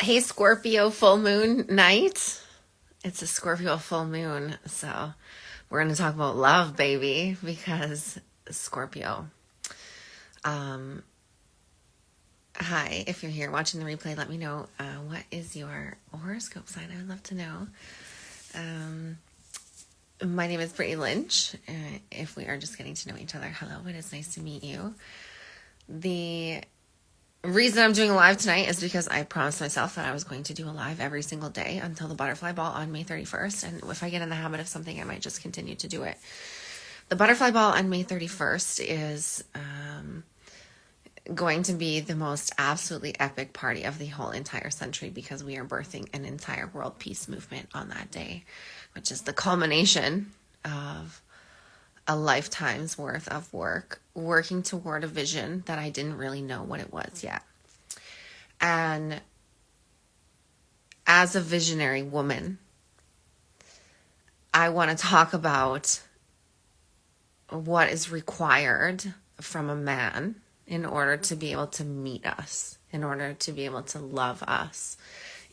Hey, Scorpio full moon night. It's a Scorpio full moon, so we're going to talk about love, baby, because Scorpio. Hi, if you're here watching the replay, let me know what is your horoscope sign. I would love to know. My name is Brittany Lynch. If we are just getting to know each other, hello, it is nice to meet you. The reason I'm doing a live tonight is because I promised myself that I was going to do a live every single day until the butterfly ball on May 31st. And if I get in the habit of something, I might just continue to do it. The butterfly ball on May 31st is going to be the most absolutely epic party of the whole entire century, because we are birthing an entire world peace movement on that day, which is the culmination of a lifetime's worth of work, working toward a vision that I didn't really know what it was yet. And as a visionary woman, I want to talk about what is required from a man in order to be able to meet us, in order to be able to love us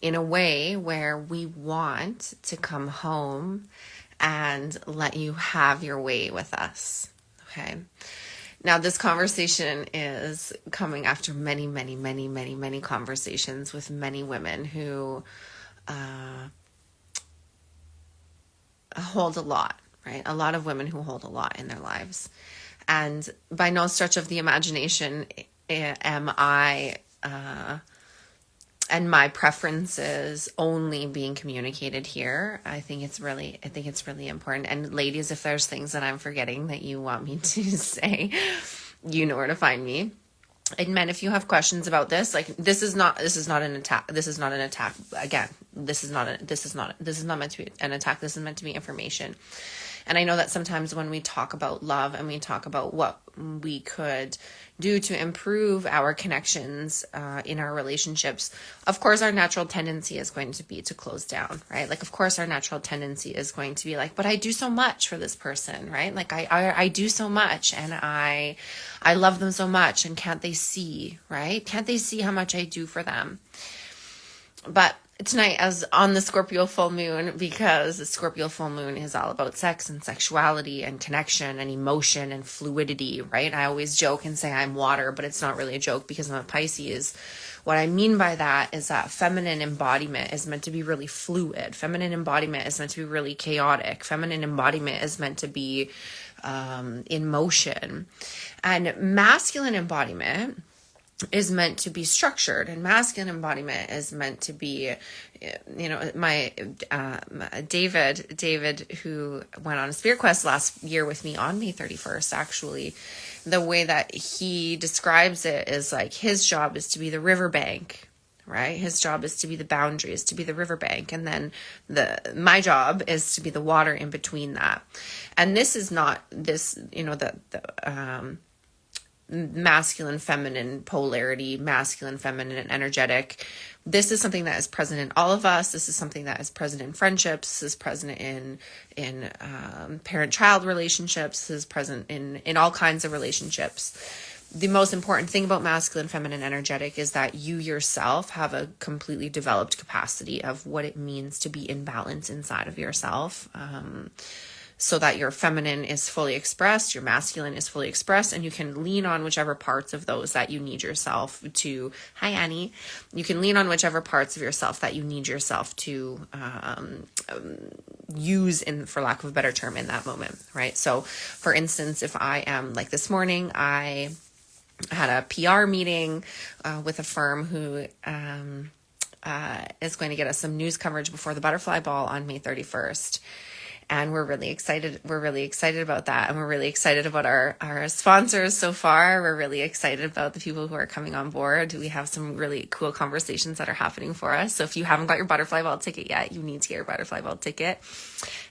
in a way where we want to come home and let you have your way with us. Okay. Now, this conversation is coming after many conversations with many women who hold a lot, right? A lot of women who hold a lot in their lives. And by no stretch of the imagination am I and my preferences only being communicated here. I think it's really important. And ladies, if there's things that I'm forgetting that you want me to say, you know where to find me. And men, if you have questions about this, like this is not an attack. This is not an attack. Again, this is not meant to be an attack. This is meant to be information. And I know that sometimes when we talk about love and we talk about what we could do to improve our connections in our relationships, of course, our natural tendency is going to be to close down, right? Like, of course, our natural tendency is going to be like, but I do so much for this person, right? Like I do so much, and I love them so much, and can't they see, right? Can't they see how much I do for them? But tonight, as on the Scorpio full moon, because the Scorpio full moon is all about sex and sexuality and connection and emotion and fluidity, right? I always joke and say I'm water, but it's not really a joke because I'm a Pisces. What I mean by that is that feminine embodiment is meant to be really fluid. Feminine embodiment is meant to be really chaotic. Feminine embodiment is meant to be in motion. And masculine embodiment is meant to be structured, and masculine embodiment is meant to be, my David, who went on a spirit quest last year with me on May 31st, actually, the way that he describes it is like his job is to be the riverbank, right? His job is to be the boundaries, to be the riverbank, and then my job is to be the water in between that. And this is not this, masculine, feminine polarity, masculine, feminine, and energetic. This is something that is present in all of us. This is something that is present in friendships. This is present in parent-child relationships. This is present in all kinds of relationships. The most important thing about masculine, feminine, energetic is that you yourself have a completely developed capacity of what it means to be in balance inside of yourself. So that your feminine is fully expressed, your masculine is fully expressed, and you can lean on whichever parts of those that you need yourself to, hi Annie, you can lean on whichever parts of yourself that you need yourself to use, for lack of a better term, in that moment, right? So for instance, if I am, like this morning, I had a PR meeting with a firm who is going to get us some news coverage before the butterfly ball on May 31st. And we're really excited. We're really excited about that. And we're really excited about our sponsors so far. We're really excited about the people who are coming on board. We have some really cool conversations that are happening for us. So if you haven't got your butterfly ball ticket yet, you need to get your butterfly ball ticket.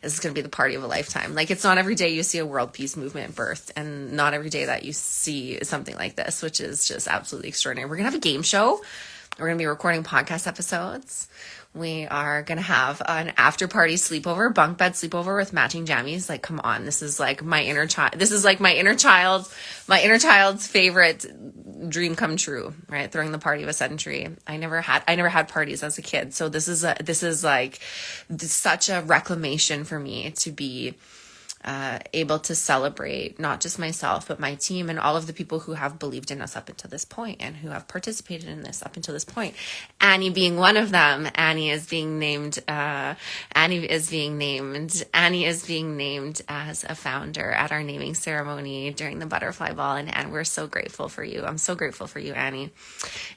This is going to be the party of a lifetime. Like, it's not every day you see a world peace movement birthed, and not every day that you see something like this, which is just absolutely extraordinary. We're going to have a game show. We're going to be recording podcast episodes. We are going to have an after party sleepover, bunk bed sleepover with matching jammies. Like, come on. This is like my inner child. This is like my inner child's favorite dream come true, right? Throwing the party of a century. I never had parties as a kid. So this is like such a reclamation for me to be able to celebrate not just myself, but my team and all of the people who have believed in us up until this point and who have participated in this up until this point. Annie being one of them. Annie is being named as a founder at our naming ceremony during the butterfly ball. And we're so grateful for you. I'm so grateful for you, Annie.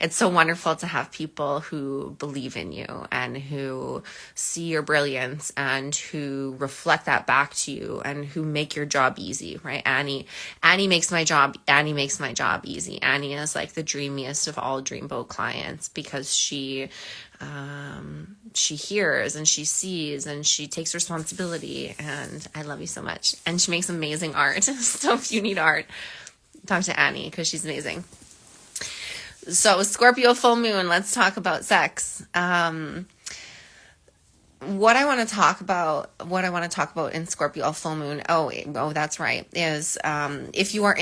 It's so wonderful to have people who believe in you and who see your brilliance and who reflect that back to you and who make your job easy, right? Annie makes my job easy. Annie is like the dreamiest of all dreamboat clients because she hears and she sees and she takes responsibility, and I love you so much. And she makes amazing art. So if you need art, talk to Annie because she's amazing. So Scorpio full moon, let's talk about sex. What I want to talk about in Scorpio full moon. Oh, that's right. Is if you are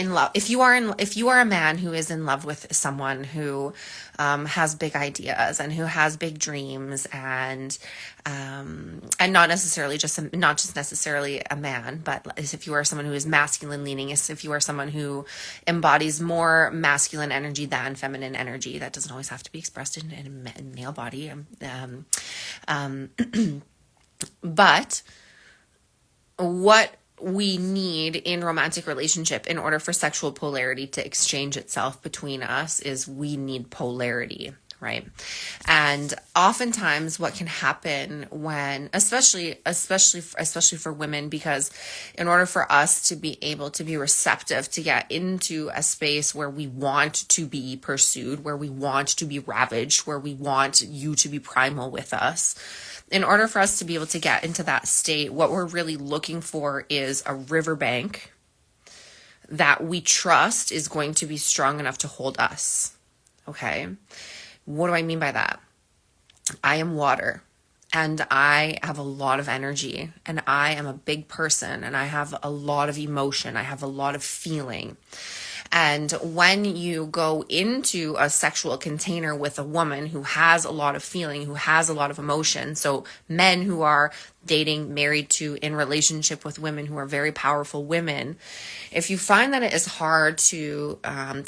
a man who is in love with someone who has big ideas and who has big dreams and not just necessarily a man, but if you are someone who is masculine leaning, if you are someone who embodies more masculine energy than feminine energy, that doesn't always have to be expressed in a male body. But what we need in romantic relationship in order for sexual polarity to exchange itself between us is we need polarity, right? And oftentimes what can happen when, especially for women, because in order for us to be able to be receptive to get into a space where we want to be pursued, where we want to be ravaged, where we want you to be primal with us, in order for us to be able to get into that state, what we're really looking for is a riverbank that we trust is going to be strong enough to hold us. Okay? What do I mean by that? I am water, and I have a lot of energy, and I am a big person, and I have a lot of emotion. I have a lot of feeling. And when you go into a sexual container with a woman who has a lot of feeling, who has a lot of emotion, so men who are dating, married to, in relationship with women who are very powerful women, if you find that it is hard to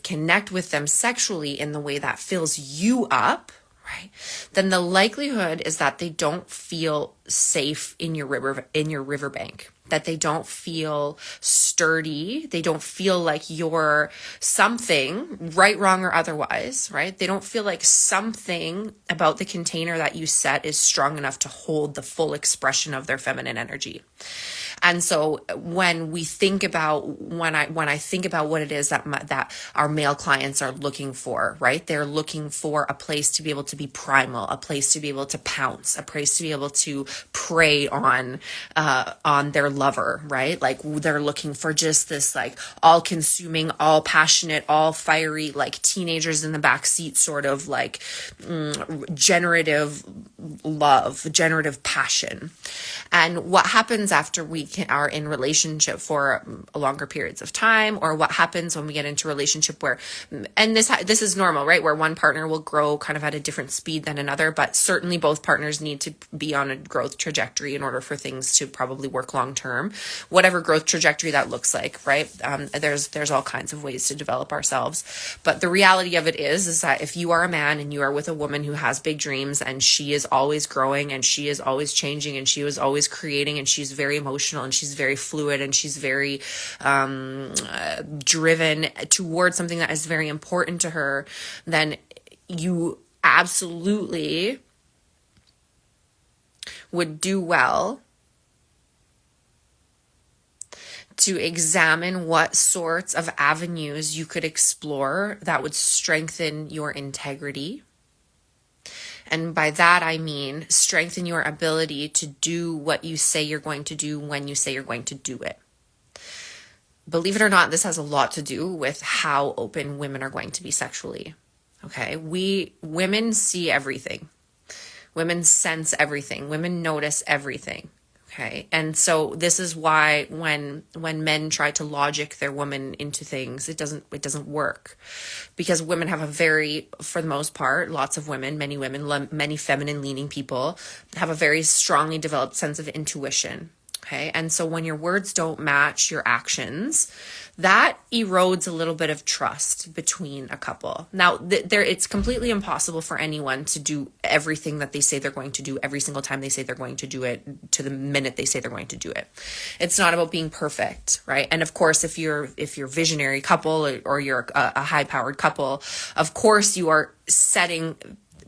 connect with them sexually in the way that fills you up, right, then the likelihood is that they don't feel safe in your riverbank, that they don't feel sturdy, they don't feel like you're something, right, wrong, or otherwise, right? They don't feel like something about the container that you set is strong enough to hold the full expression of their feminine energy. And so when I think about what it is that our male clients are looking for, right? They're looking for a place to be able to be primal, a place to be able to pounce, a place to be able to prey on their lover, right? Like they're looking for just this like all consuming, all passionate, all fiery, like teenagers in the backseat sort of like generative love, generative passion. And what happens after we are in relationship for longer periods of time, or what happens when we get into a relationship where, and this is normal, right? Where one partner will grow kind of at a different speed than another, but certainly both partners need to be on a growth trajectory in order for things to probably work long term, whatever growth trajectory that looks like, right? There's all kinds of ways to develop ourselves, but the reality of it is that if you are a man and you are with a woman who has big dreams and she is always growing and she is always changing and she is always creating and she's very emotional and she's very fluid and she's very driven towards something that is very important to her, then you absolutely would do well to examine what sorts of avenues you could explore that would strengthen your integrity. And by that, I mean strengthen your ability to do what you say you're going to do when you say you're going to do it. Believe it or not, this has a lot to do with how open women are going to be sexually. Okay. Women see everything. Women sense everything. Women notice everything. Okay. And so this is why when men try to logic their woman into things, it doesn't work, because women have a very, for the most part, lots of women, many feminine leaning people have a very strongly developed sense of intuition. Okay. And so when your words don't match your actions, that erodes a little bit of trust between a couple. Now, it's completely impossible for anyone to do everything that they say they're going to do every single time they say they're going to do it, to the minute they say they're going to do it. It's not about being perfect, right? And of course, if you're visionary couple, or you're a high-powered couple, of course you are setting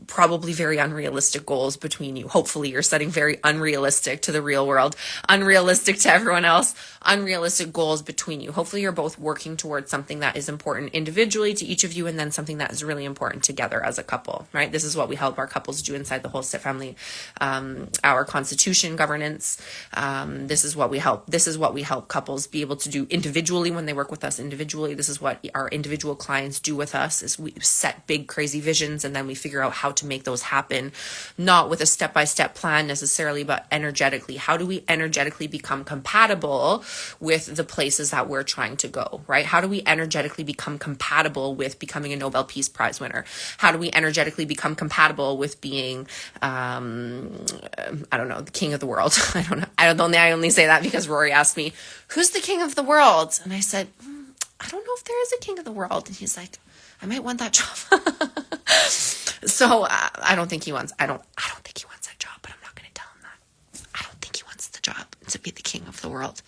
probably very unrealistic goals between you. Hopefully you're setting very unrealistic to the real world, unrealistic to everyone else, unrealistic goals between you. Hopefully you're both working towards something that is important individually to each of you, and then something that is really important together as a couple, right? This is what we help our couples do inside the WHOLE Stepfamily, our constitution governance. This is what we help couples be able to do individually when they work with us individually. This is what our individual clients do with us, is we set big crazy visions, and then we figure out how to make those happen, not with a step-by-step plan necessarily, but energetically. How do we energetically become compatible with the places that we're trying to go, right? How do we energetically become compatible with becoming a Nobel Peace Prize winner? How do we energetically become compatible with being, I don't know, the king of the world? I don't know. I only say that because Rory asked me, who's the king of the world? And I said, I don't know if there is a king of the world. And he's like, I might want that job. So I don't think he wants that job, but I'm not going to tell him that. I don't think he wants the job to be the king of the world.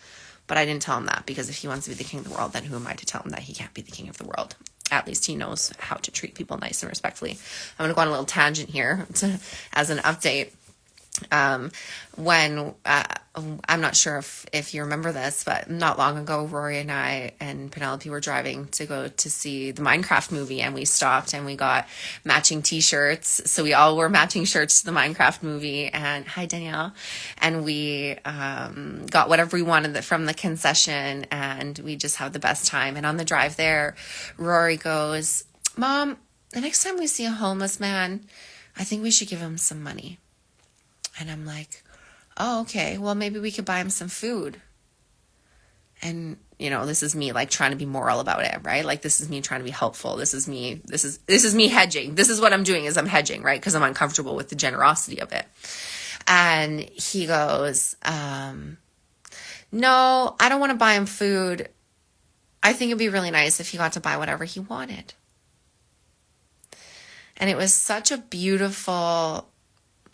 But I didn't tell him that, because if he wants to be the king of the world, then who am I to tell him that he can't be the king of the world? At least he knows how to treat people nice and respectfully. I'm going to go on a little tangent here as an update. When I'm not sure if you remember this, but not long ago, Rory and I and Penelope were driving to go to see the Minecraft movie, and we stopped and we got matching t-shirts. So we all wore matching shirts to the Minecraft movie, and hi Danielle, and we got whatever we wanted from the concession, and we just had the best time. And on the drive there, Rory goes, Mom, the next time we see a homeless man, I think we should give him some money. And I'm like, oh, okay, well, maybe we could buy him some food. And, this is me like trying to be moral about it, right? Like, this is me trying to be helpful. This is me hedging. This is what I'm doing, is I'm hedging, right? Because I'm uncomfortable with the generosity of it. And he goes, no, I don't want to buy him food. I think it'd be really nice if he got to buy whatever he wanted. And it was such a beautiful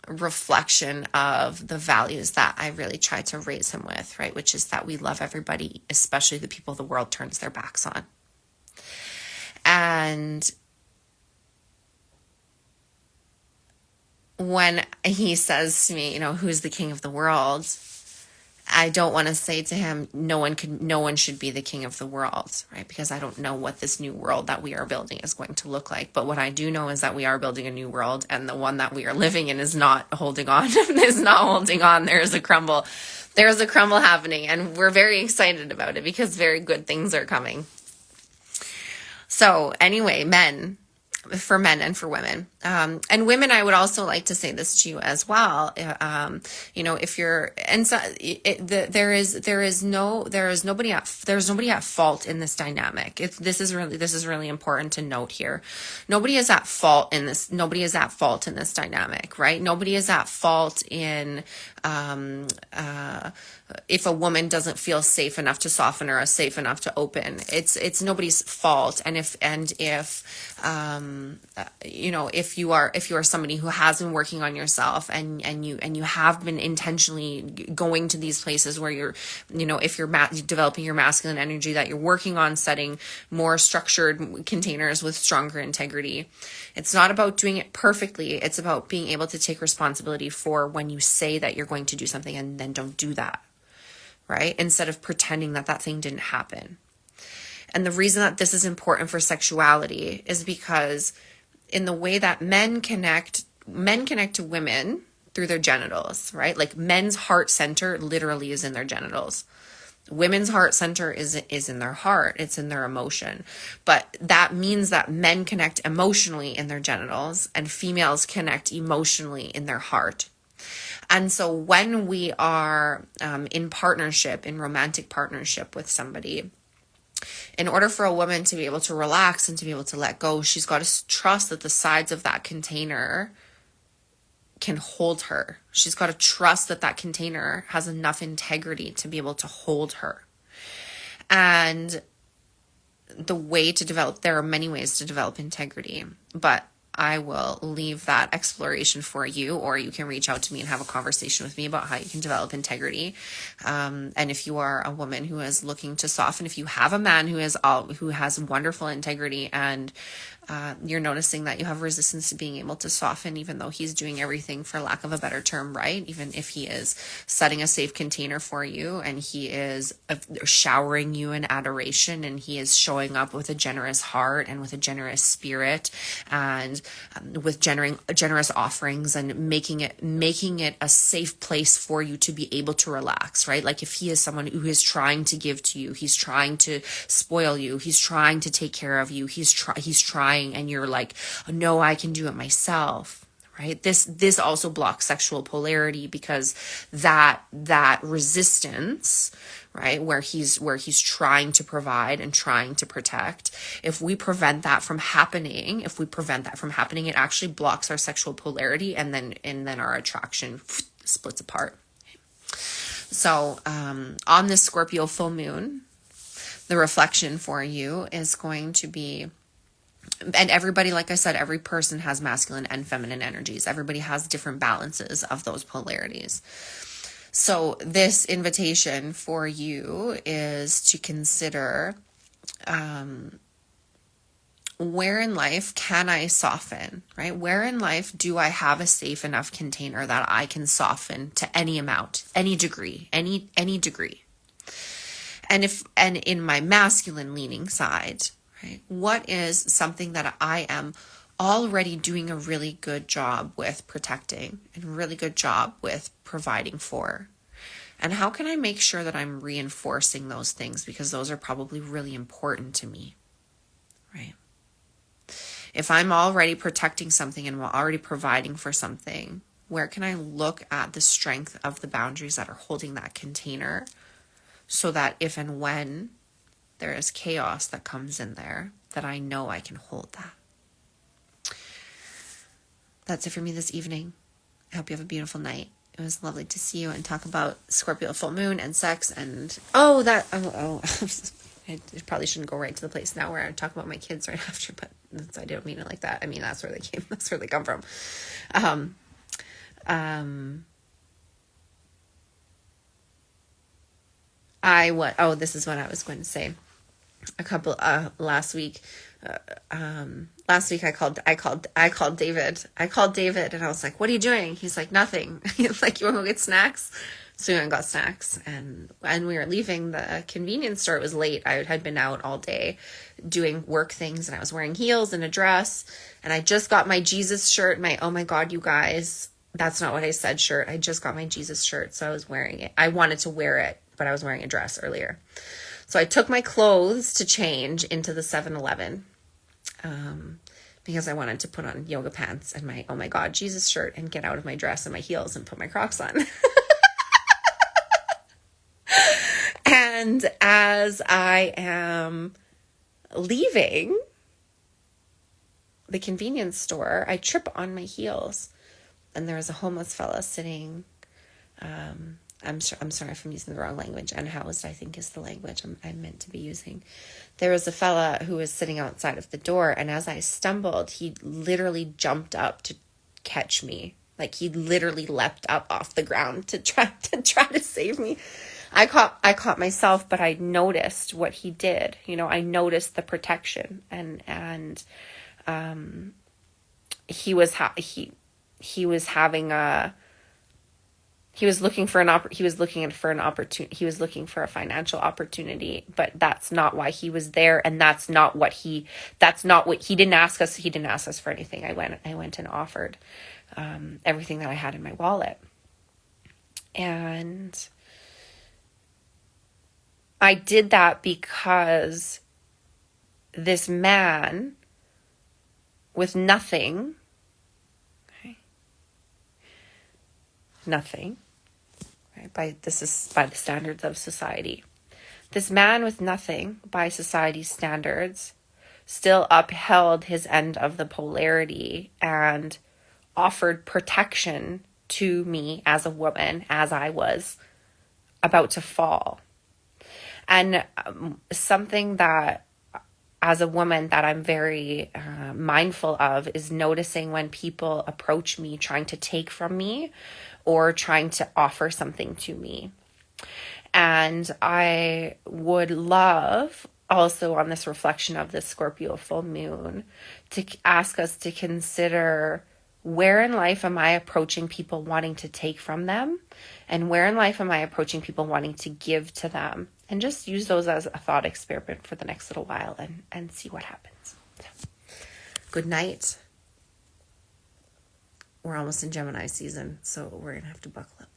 reflection of the values that I really try to raise him with, right? Which is that we love everybody, especially the people the world turns their backs on. And when he says to me, who's the king of the world, I don't want to say to him, no one should be the king of the world, right? Because I don't know what this new world that we are building is going to look like. But what I do know is that we are building a new world, and the one that we are living in is not holding on. There is a crumble. There is a crumble happening, and we're very excited about it because very good things are coming. So anyway, for men and for women. And women, I would also like to say this to you as well. If you're, and so there's nobody at fault in this dynamic. This is really important to note here. Nobody is at fault in this dynamic, right? Nobody is at fault in, if a woman doesn't feel safe enough to soften or safe enough to open. It's nobody's fault. And if you are somebody who has been working on yourself and you have been intentionally going to these places where you're, if you're developing your masculine energy, that you're working on setting more structured containers with stronger integrity. It's not about doing it perfectly. It's about being able to take responsibility for when you say that you're going to do something and then don't do that, right? Instead of pretending that thing didn't happen. And the reason that this is important for sexuality is because in the way that men connect to women through their genitals, right? Like men's heart center literally is in their genitals. Women's heart center is in their heart. It's in their emotion. But that means that men connect emotionally in their genitals and females connect emotionally in their heart. And so when we are in partnership, in romantic partnership with somebody, in order for a woman to be able to relax and to be able to let go, she's got to trust that the sides of that container can hold her. She's got to trust that that container has enough integrity to be able to hold her. And the way to develop, there are many ways to develop integrity, but I will leave that exploration for you, or you can reach out to me and have a conversation with me about how you can develop integrity. And if you are a woman who is looking to soften, if you have a man who has wonderful integrity and you're noticing that you have resistance to being able to soften, even though he's doing everything, for lack of a better term, right? Even if he is setting a safe container for you and he is showering you in adoration and he is showing up with a generous heart and with a generous spirit and with generous offerings and making it a safe place for you to be able to relax, right? Like if he is someone who is trying to give to you, he's trying to spoil you, he's trying to take care of you, he's trying, and you're like, oh, no, I can do it myself, right? This also blocks sexual polarity, because that resistance, right, where he's trying to provide and trying to protect, if we prevent that from happening, it actually blocks our sexual polarity, and then our attraction splits apart. So on this Scorpio full moon, the reflection for you is going to be, and everybody, like I said, every person has masculine and feminine energies. Everybody has different balances of those polarities. So this invitation for you is to consider, where in life can I soften, right? Where in life do I have a safe enough container that I can soften to any amount, any degree, any degree? And in my masculine leaning side, right, what is something that I am already doing a really good job with protecting and a really good job with providing for? And how can I make sure that I'm reinforcing those things, because those are probably really important to me, right? If I'm already protecting something and I'm already providing for something, where can I look at the strength of the boundaries that are holding that container, so that if and when there is chaos that comes in there, that I know I can hold that. That's it for me this evening. I hope you have a beautiful night. It was lovely to see you and talk about Scorpio full moon and sex and I probably shouldn't go right to the place now where I talk about my kids right after, but I didn't mean it like that. I mean, that's where they come from. This is what I was going to say. Last week I called David and I was like, what are you doing? He's like, nothing. He's like, you want to go get snacks? So we went and got snacks, and we were leaving the convenience store. It was late. I had been out all day doing work things, and I was wearing heels and a dress, and I just got my Jesus shirt, oh my God, you guys, that's not what I said shirt. I just got my Jesus shirt, so I was wearing it. I wanted to wear it, but I was wearing a dress earlier. So I took my clothes to change into the 7-Eleven, because I wanted to put on yoga pants and my, oh my God, Jesus shirt, and get out of my dress and my heels and put my Crocs on. And as I am leaving the convenience store, I trip on my heels, and there was a homeless fella sitting, I'm sorry if I'm using the wrong language. Unhoused, I think, is the language I'm meant to be using. There was a fella who was sitting outside of the door, and as I stumbled, he literally jumped up to catch me. Like, he literally leapt up off the ground to try to save me. I caught myself, but I noticed what he did. You know, I noticed the protection, and he was looking for a financial opportunity, but that's not why he was there. And he didn't ask us for anything. I went and offered, everything that I had in my wallet. And I did that because this man with nothing, okay, nothing, right? This is by the standards of society. This man with nothing, by society's standards, still upheld his end of the polarity and offered protection to me as a woman, as I was about to fall. And something that, as a woman, that I'm very mindful of is noticing when people approach me trying to take from me or trying to offer something to me. And I would love, also on this reflection of this Scorpio full moon, to ask us to consider, where in life am I approaching people wanting to take from them? And where in life am I approaching people wanting to give to them? And just use those as a thought experiment for the next little while and see what happens. So, good night. We're almost in Gemini season, so we're going to have to buckle up.